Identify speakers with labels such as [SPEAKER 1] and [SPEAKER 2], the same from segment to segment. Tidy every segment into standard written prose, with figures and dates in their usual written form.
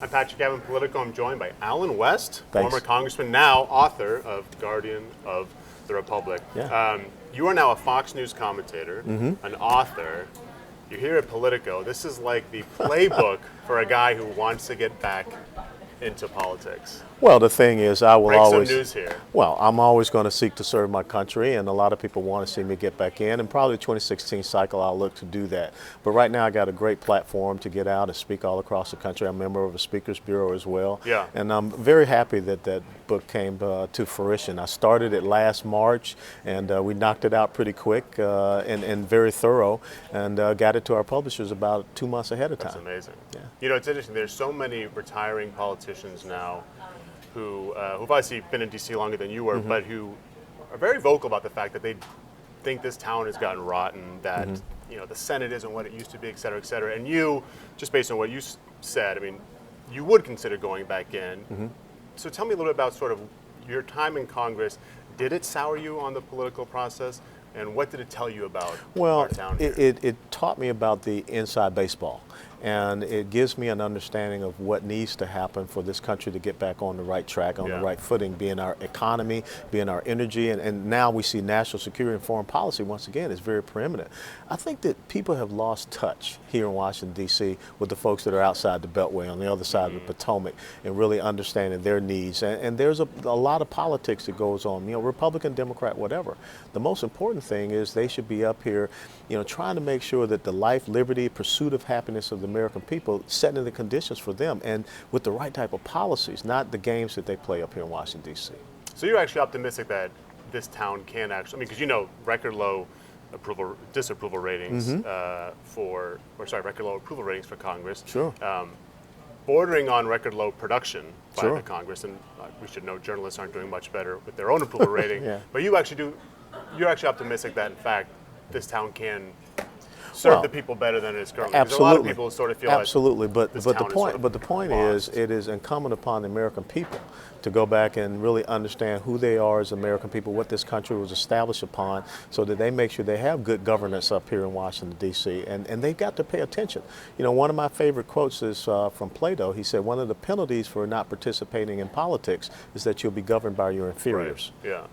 [SPEAKER 1] I'm Patrick Gavin, Politico. I'm joined by Alan West,
[SPEAKER 2] Thanks.
[SPEAKER 1] former congressman, now author of Guardian of the Republic.
[SPEAKER 2] Yeah.
[SPEAKER 1] You are now a Fox News commentator, an author. You're here at Politico. This is like the playbook for a guy who wants to get back into politics.
[SPEAKER 2] Well, the thing is, I will
[SPEAKER 1] Break
[SPEAKER 2] always.
[SPEAKER 1] some news here.
[SPEAKER 2] Well, I'm always going to seek to serve my country, and a lot of people want to see me get back in. And probably the 2016 cycle, I'll look to do that. But right now, I got a great platform to get out and speak all across the country. I'm a member of a Speakers Bureau as well.
[SPEAKER 1] Yeah.
[SPEAKER 2] And I'm very happy that that book came to fruition. I started it last March, and we knocked it out pretty quick and very thorough, and got it to our publishers about 2 months ahead of time.
[SPEAKER 1] That's amazing.
[SPEAKER 2] Yeah.
[SPEAKER 1] You know, it's interesting. There's so many retiring politicians now who've obviously been in D.C. longer than you were, but who are very vocal about the fact that they think this town has gotten rotten, that you know the Senate isn't what it used to be, et cetera, et cetera. And you, just based on what you said, I mean, you would consider going back in. So tell me a little bit about sort of your time in Congress. Did it sour you on the political process? And what did it tell you about our town here?
[SPEAKER 2] It taught me about the inside baseball, and it gives me an understanding of what needs to happen for this country to get back on the right track, on the right footing, being our economy, being our energy, and now we see national security and foreign policy once again is very preeminent. I think that people have lost touch here in Washington, D.C. with the folks that are outside the Beltway, on the other side of the Potomac, and really understanding their needs. And there's a lot of politics that goes on, you know, Republican, Democrat, whatever. The most important thing is they should be up here, you know, trying to make sure that the life, liberty, pursuit of happiness of the American people, setting the conditions for them, and with the right type of policies, not the games that they play up here in Washington, D.C.
[SPEAKER 1] So you're actually optimistic that this town can actually, I mean, because you know, record low disapproval ratings record low approval ratings for Congress.
[SPEAKER 2] Sure.
[SPEAKER 1] Bordering on record low production by
[SPEAKER 2] Sure.
[SPEAKER 1] the Congress, and we should know journalists aren't doing much better with their own approval rating.
[SPEAKER 2] Yeah.
[SPEAKER 1] But you're actually optimistic that in fact this town can serve the people better than it is currently.
[SPEAKER 2] Absolutely.
[SPEAKER 1] Because a lot of people sort of feel
[SPEAKER 2] absolutely,
[SPEAKER 1] like
[SPEAKER 2] but the point is, it is incumbent upon the American people to go back and really understand who they are as American people, what this country was established upon, so that they make sure they have good governance up here in Washington, D.C., and they've got to pay attention. You know, one of my favorite quotes is from Plato. He said, one of the penalties for not participating in politics is that you'll be governed by your inferiors.
[SPEAKER 1] Right. Yeah.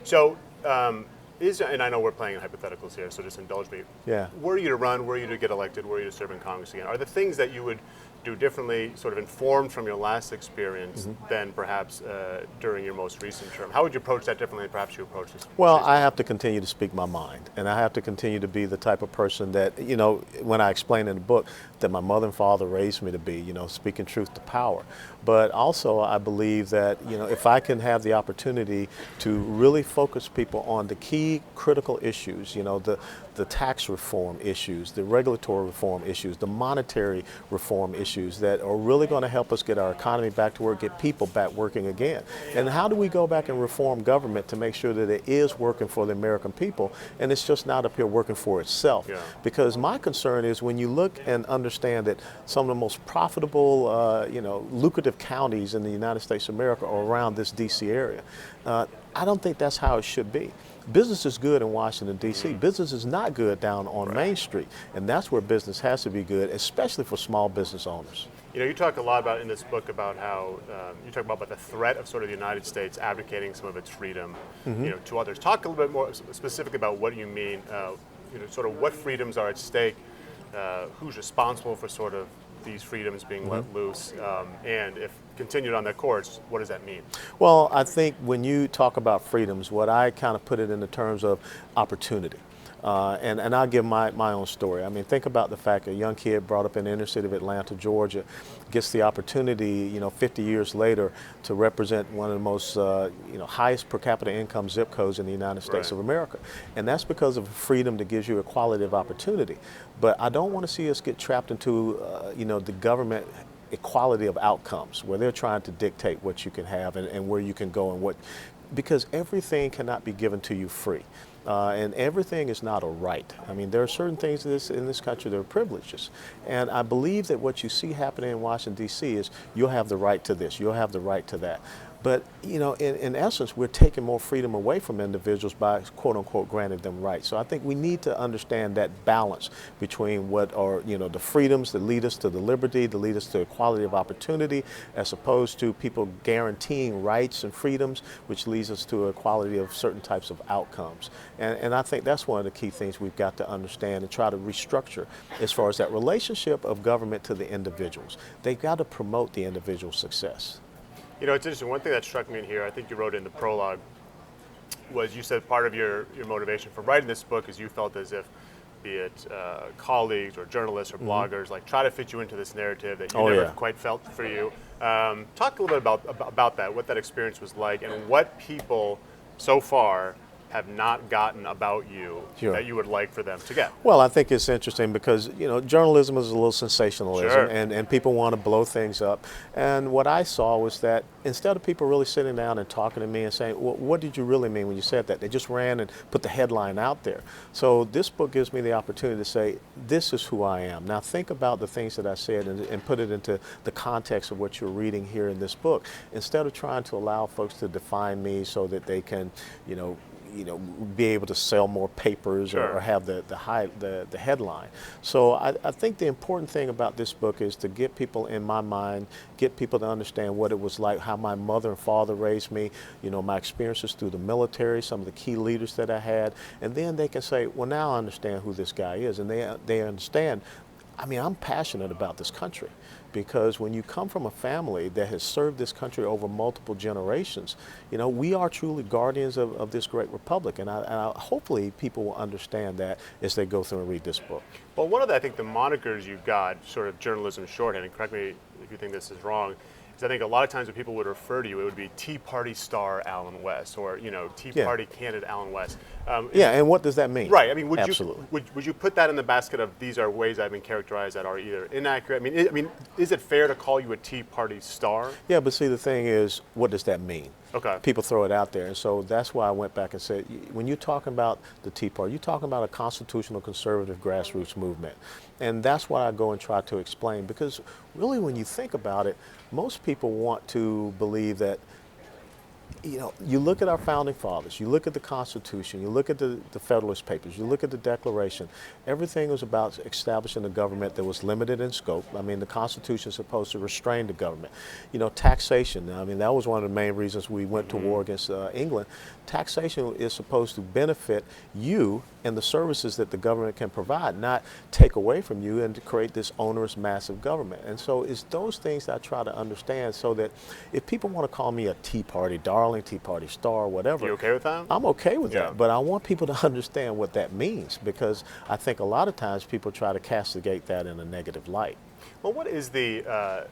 [SPEAKER 1] So, and I know we're playing hypotheticals here, so just indulge me.
[SPEAKER 2] Yeah.
[SPEAKER 1] Were you to run, were you to get elected, were you to serve in Congress again, are there things that you would do differently, sort of informed from your last experience than perhaps during your most recent term? How would you approach that differently than perhaps you approached this?
[SPEAKER 2] Well, I have to continue to speak my mind, and I have to continue to be the type of person that, you know, when I explain in the book, that my mother and father raised me to be, you know, speaking truth to power. But also I believe that, you know, if I can have the opportunity to really focus people on the key critical issues, you know, the tax reform issues, the regulatory reform issues, the monetary reform issues that are really going to help us get our economy back to work, get people back working again. And how do we go back and reform government to make sure that it is working for the American people and it's just not up here working for itself?
[SPEAKER 1] Yeah.
[SPEAKER 2] Because my concern is when you look and understand that some of the most profitable, you know, lucrative counties in the United States of America are around this D.C. area. I don't think that's how it should be. Business is good in Washington, D.C. Business is not good down on Main Street, and that's where business has to be good, especially for small business owners.
[SPEAKER 1] You know, you talk a lot about in this book about how you talk about the threat of sort of the United States abdicating some of its freedom, you know, to others. Talk a little bit more specifically about what you mean. You know, sort of what freedoms are at stake, who's responsible for sort of these freedoms being let loose, and if continued on that course, what does that mean? Well,
[SPEAKER 2] I think when you talk about freedoms, what I kind of put it in the terms of opportunity. And I'll give my own story. I mean, think about the fact a young kid brought up in the inner city of Atlanta, Georgia, gets the opportunity, you know, 50 years later to represent one of the most, you know, highest per capita income zip codes in the United States of America. And that's because of freedom that gives you a quality of opportunity. But I don't want to see us get trapped into, you know, the government equality of outcomes, where they're trying to dictate what you can have and where you can go and what, because everything cannot be given to you free. And everything is not a right. I mean, there are certain things in this country that are privileges. And I believe that what you see happening in Washington, D.C. is you'll have the right to this, you'll have the right to that. But, you know, in essence, we're taking more freedom away from individuals by, quote unquote, granting them rights. So I think we need to understand that balance between what are, you know, the freedoms that lead us to the liberty, that lead us to equality of opportunity, as opposed to people guaranteeing rights and freedoms, which leads us to equality of certain types of outcomes. And I think that's one of the key things we've got to understand and try to restructure as far as that relationship of government to the individuals. They've got to promote the individual's success.
[SPEAKER 1] You know, it's interesting. One thing that struck me in here, I think you wrote in the prologue, was you said part of your motivation for writing this book is you felt as if, be it colleagues or journalists or bloggers, like try to fit you into this narrative that you never quite felt for you. Talk a little bit about that, what that experience was like, and what people so far have not gotten about you that you would like for them to get.
[SPEAKER 2] Well, I think it's interesting because, you know, journalism is a little sensationalism, and people want to blow things up. And what I saw was that instead of people really sitting down and talking to me and saying, well, what did you really mean when you said that? They just ran and put the headline out there. So this book gives me the opportunity to say, this is who I am. Now think about the things that I said and put it into the context of what you're reading here in this book. Instead of trying to allow folks to define me so that they can, you know, be able to sell more papers or have the headline. So I think the important thing about this book is to get people in my mind, get people to understand what it was like, how my mother and father raised me, you know, my experiences through the military, some of the key leaders that I had, and then they can say, well, now I understand who this guy is, and they understand. I mean, I'm passionate about this country because when you come from a family that has served this country over multiple generations, you know, we are truly guardians of this great republic. And I hopefully people will understand that as they go through and read this book.
[SPEAKER 1] Well, one of the, I think the monikers you've got, sort of journalism shorthand, and correct me if you think this is wrong, is I think a lot of times when people would refer to you, it would be Tea Party star Alan West, or, you know, Tea Party candidate Alan West.
[SPEAKER 2] And what does that mean?
[SPEAKER 1] Right. I mean, would
[SPEAKER 2] Absolutely.
[SPEAKER 1] would you put that in the basket of these are ways I've been characterized that are either inaccurate? I mean, is it fair to call you a Tea Party star?
[SPEAKER 2] Yeah, but see, the thing is, what does that mean?
[SPEAKER 1] Okay.
[SPEAKER 2] People throw it out there, and so that's why I went back and said, when you're talking about the Tea Party, you're talking about a constitutional conservative grassroots movement. And that's what I go and try to explain, because really when you think about it, most people want to believe that, you know, you look at our founding fathers, you look at the Constitution, you look at the Federalist Papers, you look at the Declaration, everything was about establishing a government that was limited in scope. I mean, the Constitution is supposed to restrain the government. You know, taxation, I mean, that was one of the main reasons we went to war against England. Taxation is supposed to benefit you and the services that the government can provide, not take away from you and to create this onerous, massive government. And so it's those things that I try to understand so that if people want to call me a Tea Party darling, Tea Party star, whatever.
[SPEAKER 1] You okay with that?
[SPEAKER 2] I'm okay with that, but I want people to understand what that means, because I think a lot of times people try to castigate that in a negative light.
[SPEAKER 1] Well, what is the, I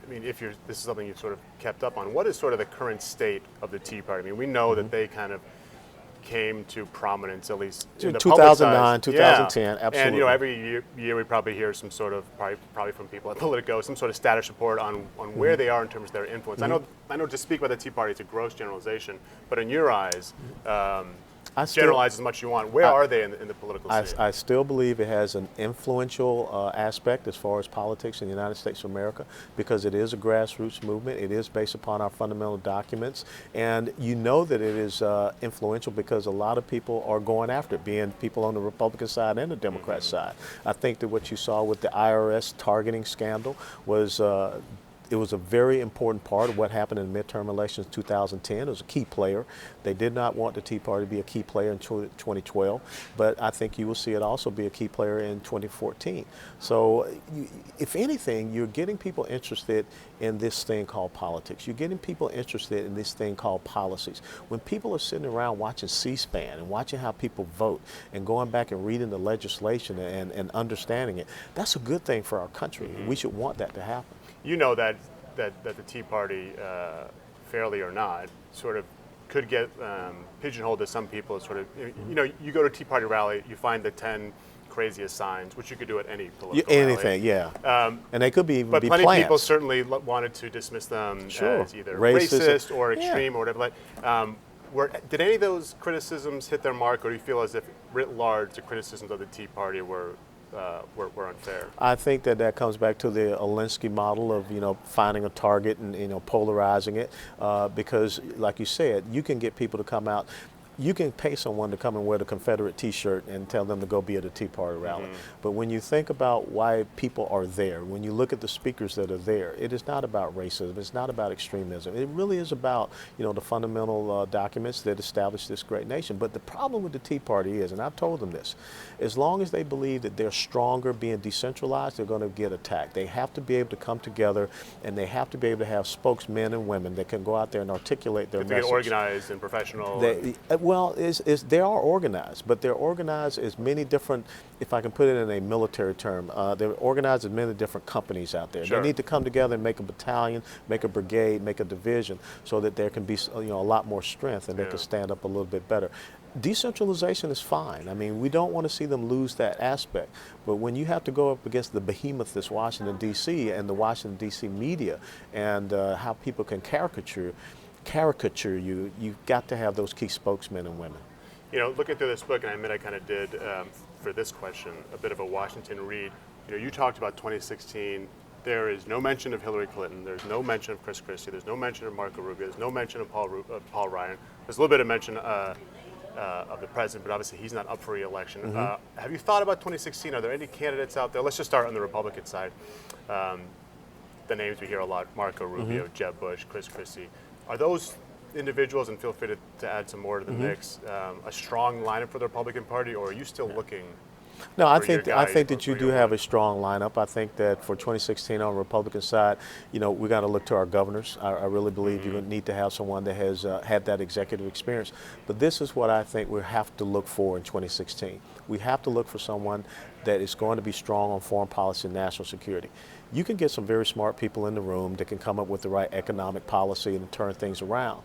[SPEAKER 1] mean, if this is something you've sort of kept up on, what is sort of the current state of the Tea Party? I mean, we know that they kind of came to prominence, at least in the
[SPEAKER 2] 2009, 2010, absolutely.
[SPEAKER 1] And, you know, every year we probably hear some sort of, probably from people at Politico, some sort of status report on where they are in terms of their influence. I know to speak about the Tea Party, it's a gross generalization, but in your eyes, generalize as much as you want. Where are they in the political scene?
[SPEAKER 2] I still believe it has an influential aspect as far as politics in the United States of America, because it is a grassroots movement. It is based upon our fundamental documents. And you know that it is influential because a lot of people are going after it, being people on the Republican side and the Democrat side. I think that what you saw with the IRS targeting scandal was it was a very important part of what happened in the midterm elections 2010. It was a key player. They did not want the Tea Party to be a key player in 2012, but I think you will see it also be a key player in 2014. So if anything, you're getting people interested in this thing called politics. You're getting people interested in this thing called policies. When people are sitting around watching C-SPAN and watching how people vote and going back and reading the legislation and understanding it, that's a good thing for our country. We should want that to happen.
[SPEAKER 1] You know that the Tea Party, fairly or not, sort of could get pigeonholed as some people as sort of, you know, you go to a Tea Party rally, you find the 10 craziest signs, which you could do at any political
[SPEAKER 2] anything,
[SPEAKER 1] rally.
[SPEAKER 2] And they could be
[SPEAKER 1] but
[SPEAKER 2] be
[SPEAKER 1] plenty
[SPEAKER 2] plants.
[SPEAKER 1] of people certainly wanted to dismiss them as either racist or extreme or whatever. Did any of those criticisms hit their mark, or do you feel as if, writ large, the criticisms of the Tea Party were unfair?
[SPEAKER 2] I think that comes back to the Alinsky model of, finding a target and, polarizing it, because like you said, you can get people to come out. You can pay someone to come and wear the Confederate T-shirt and tell them to go be at a Tea Party rally. But when you think about why people are there, when you look at the speakers that are there, it is not about racism. It's not about extremism. It really is about, the fundamental documents that establish this great nation. But the problem with the Tea Party is, and I've told them this, as long as they believe that they're stronger being decentralized, they're going to get attacked. They have to be able to come together, and they have to be able to have spokesmen and women that can go out there and articulate their message.
[SPEAKER 1] Get organized and professional.
[SPEAKER 2] Well, they are organized, but they're organized as many different, if I can put it in a military term, they're organized as many different companies out there.
[SPEAKER 1] Sure.
[SPEAKER 2] They need to come together and make a battalion, make a brigade, make a division, so that there can be a lot more strength and they can stand up a little bit better. Decentralization is fine. I mean, we don't want to see them lose that aspect. But when you have to go up against the behemoth that's Washington, D.C. and the Washington, D.C. media and how people can caricature you, you've got to have those key spokesmen and women.
[SPEAKER 1] Looking through this book, and I admit I kind of did, for this question, a bit of a Washington read. You talked about 2016. There is no mention of Hillary Clinton. There's no mention of Chris Christie. There's no mention of Marco Rubio. There's no mention of Paul Ryan. There's a little bit of mention of the president, but obviously he's not up for re-election. Have you thought about 2016? Are there any candidates out there? Let's just start on the Republican side. The names we hear a lot, Marco Rubio, Jeb Bush, Chris Christie. Are those individuals, and feel free to add some more to the mix, a strong lineup for the Republican Party, or are you still looking?
[SPEAKER 2] No, I think that you do have a strong lineup. I think that for 2016 on the Republican side, we got to look to our governors. I really believe you need to have someone that has had that executive experience. But this is what I think we have to look for in 2016. We have to look for someone that is going to be strong on foreign policy and national security. You can get some very smart people in the room that can come up with the right economic policy and turn things around.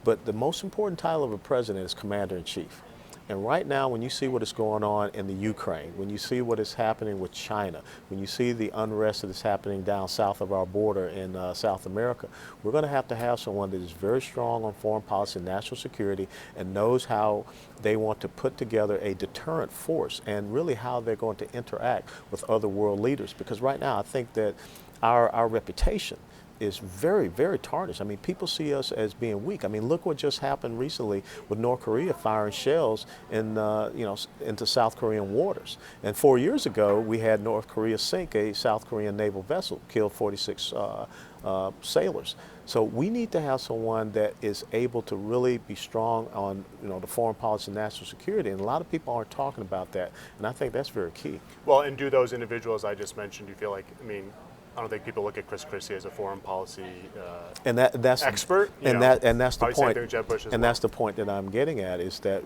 [SPEAKER 2] But the most important title of a president is Commander-in-Chief. And right now, when you see what is going on in the Ukraine, when you see what is happening with China, when you see the unrest that is happening down south of our border in South America, we're going to have someone that is very strong on foreign policy and national security and knows how they want to put together a deterrent force and really how they're going to interact with other world leaders. Because right now, I think that our reputation is very, very tarnished. I mean, people see us as being weak. I mean, look what just happened recently with North Korea firing shells in, into South Korean waters. And 4 years ago, we had North Korea sink a South Korean naval vessel, killed 46 sailors. So we need to have someone that is able to really be strong on, the foreign policy and national security. And a lot of people aren't talking about that. And I think that's very key.
[SPEAKER 1] Well, and do those individuals I just mentioned, you feel like, I don't think people look at Chris Christie as a foreign policy
[SPEAKER 2] that's
[SPEAKER 1] expert.
[SPEAKER 2] That's the point.
[SPEAKER 1] That's
[SPEAKER 2] the point that I'm getting at is that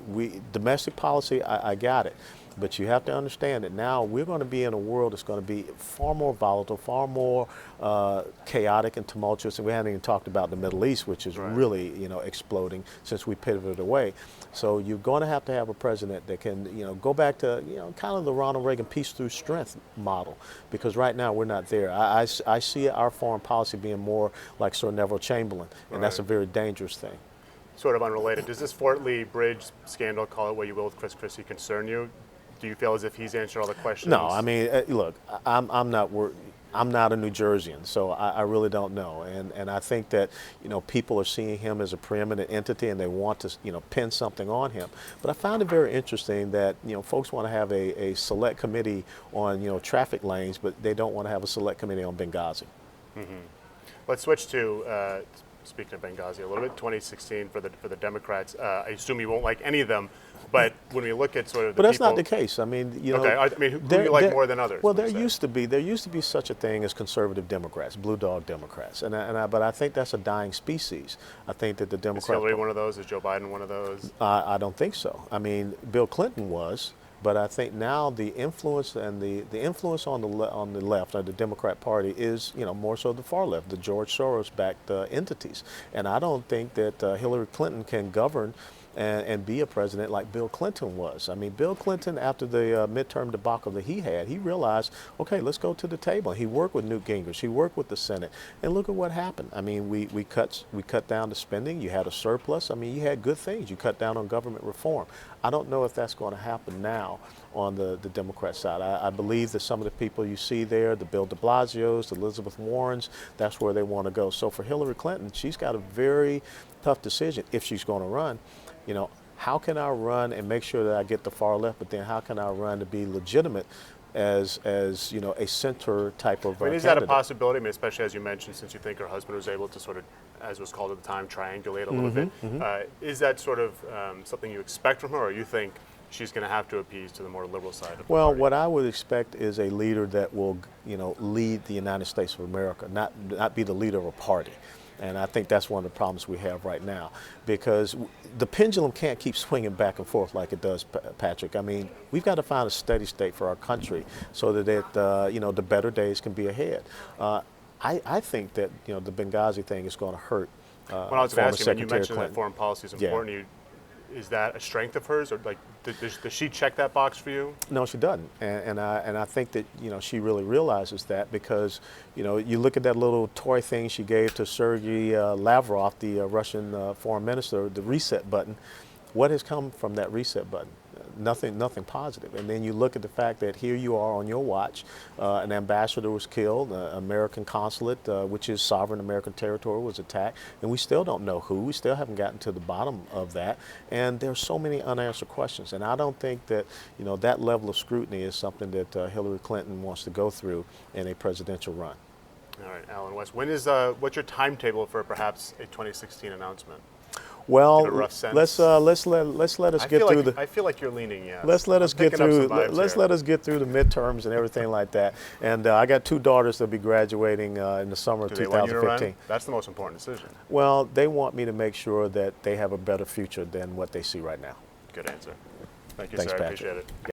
[SPEAKER 2] domestic policy. I got it, but you have to understand that now we're going to be in a world that's going to be far more volatile, far more chaotic and tumultuous. And we haven't even talked about the Middle East, which is really exploding since we pivoted away. So you're going to have a president that can go back to kind of the Ronald Reagan peace through strength model, because right now we're not there. I see our foreign policy being more like Sir Neville Chamberlain, and that's a very dangerous thing.
[SPEAKER 1] Sort of unrelated. Does this Fort Lee Bridge scandal, call it what you will, with Chris Christie, concern you? Do you feel as if he's answered all the questions?
[SPEAKER 2] No, I mean, look, I'm not a New Jerseyan, so I really don't know. And I think that, people are seeing him as a preeminent entity and they want to, pin something on him. But I found it very interesting that, folks want to have a select committee on, traffic lanes, but they don't want to have a select committee on Benghazi.
[SPEAKER 1] Let's switch to, speaking of Benghazi a little bit, 2016 for the Democrats. I assume you won't like any of them. But when we look at sort of the
[SPEAKER 2] But that's not the case. I mean,
[SPEAKER 1] who do you like more than others?
[SPEAKER 2] Well, there used to be such a thing as conservative Democrats, blue dog Democrats, but I think that's a dying species. I think that the Democrats.
[SPEAKER 1] Is Hillary one of those? Is Joe Biden one of those?
[SPEAKER 2] I don't think so. I mean, Bill Clinton was. But I think now the influence and the influence on the left, or the Democrat Party, is more so the far left, the George Soros-backed entities. And I don't think that Hillary Clinton can govern and be a president like Bill Clinton was. I mean, Bill Clinton, after the midterm debacle that he had, he realized, okay, let's go to the table. He worked with Newt Gingrich. He worked with the Senate. And look at what happened. I mean, we cut down the spending. You had a surplus. I mean, you had good things. You cut down on government reform. I don't know if that's going to happen now on the Democrat side. I believe that some of the people you see there, the Bill de Blasio's, the Elizabeth Warrens, that's where they want to go. So for Hillary Clinton, she's got a very tough decision if she's going to run. You know, how can I run and make sure that I get the far left, but then how can I run to be legitimate as you know, a center type of
[SPEAKER 1] is that a possibility? I mean, especially as you mentioned, since you think her husband was able to sort of, as was called at the time, triangulate a little bit. Is that sort of something you expect from her, or you think she's going to have to appease to the more liberal side of the party?
[SPEAKER 2] What I would expect is a leader that will, you know, lead the United States of America, not be the leader of a party. And I think that's one of the problems we have right now, because the pendulum can't keep swinging back and forth like it does, Patrick. I mean, we've got to find a steady state for our country so that you know, the better days can be ahead. I think that, you know, the Benghazi thing is going to hurt.
[SPEAKER 1] When I was going to ask you, when you mentioned
[SPEAKER 2] Clinton.
[SPEAKER 1] that foreign policy is important to you, is that a strength of hers, or like does she check that box for you?
[SPEAKER 2] No, she doesn't, and I think that, you know, she really realizes that, because, you know, you look at that little toy thing she gave to Sergei Lavrov, the Russian foreign minister, the reset button. What has come from that reset button? Nothing positive. And then you look at the fact that here you are on your watch, an ambassador was killed, American consulate, which is sovereign American territory, was attacked, and we still don't know who. We still haven't gotten to the bottom of that, and there's so many unanswered questions. And I don't think that, you know, that level of scrutiny is something that Hillary Clinton wants to go through in a presidential run.
[SPEAKER 1] All right, Alan West, when is what's your timetable for perhaps a 2016 announcement?
[SPEAKER 2] Well, let's let us get through the.
[SPEAKER 1] I feel like you're leaning, yeah.
[SPEAKER 2] Let's let us get through the midterms and everything like that. And I got 2 daughters that'll be graduating in the summer of 2015.
[SPEAKER 1] That's the most important decision.
[SPEAKER 2] Well, they want me to make sure that they have a better future than what they see right now.
[SPEAKER 1] Good answer. Thank you,
[SPEAKER 2] Thanks,
[SPEAKER 1] sir. I
[SPEAKER 2] Patrick.
[SPEAKER 1] appreciate it.